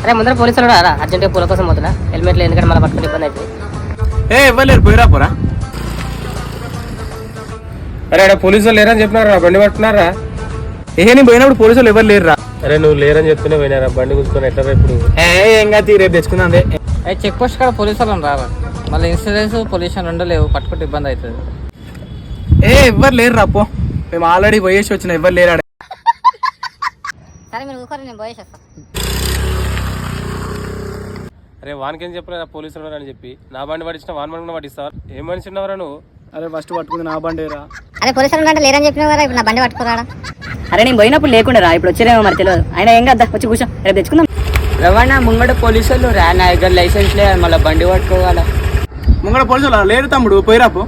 అరే ముందర పోలీసులు రా అర్జెంట్గా పూల కోసం పోతున్నా హెల్మెట్లు ఎందుకంటే మళ్ళీ పట్టుకుని ఇబ్బంది అవుతుంది. ఇవ్వలేరు పోయిరా పోరా. అరే అక్కడ పోలీసులు లేరని చెప్పినారా బండి పట్టుకున్నారా? నేను పోయినప్పుడు పోలీసులు ఎవరు లేరురా. అరే నువ్వు లేరని చెప్తూనే పోయినారా బండి కూర్చొని ఎట్లా ఇప్పుడు? ఏం కాదు రేపు తెచ్చుకుందాం. చెక్ పోస్ట్ కాడ పోలీసులు రారా మళ్ళీ ఇన్సూరెన్స్ పొల్యూషన్ ఉండలేవు పట్టుకుంటే ఇబ్బంది అవుతుంది. ఎవ్వరు లేరు రా పో, మేము ఆల్రెడీ పోయేసి వచ్చిన ఎవ్వరు లేరా. సరే మీరు ఊరుకోరు నేను పోయేసి వస్తాను. అరే వానికేం చెప్పలేదా పోలీసులు అని చెప్పి నా బండి పట్టించిన వాన్ బండి పట్టిస్తావా? ఏం మనిషి ఉన్నవరా నువ్వు? అరే ఫస్ట్ పట్టుకుంది నా బండిరా. అరే పోలీసులు అంటే లేరని చెప్పినా కదా ఇప్పుడు నా బండి పట్టుకురాడా? అరే నేను పోయినప్పుడు లేకుండా రా, ఇప్పుడు వచ్చేదేమో మరి తెలియదు. ఆయన ఏం కదా వచ్చి కూర్చో, రేపు తెచ్చుకుందాం. రవాణా ముంగడ పోలీసులు రా, నా దగ్గర లైసెన్స్ లేదు మళ్ళీ బండి పట్టుకోవాలా. ముంగడ పోలీసులు లేరు తమ్ముడు, పోయిరా పో.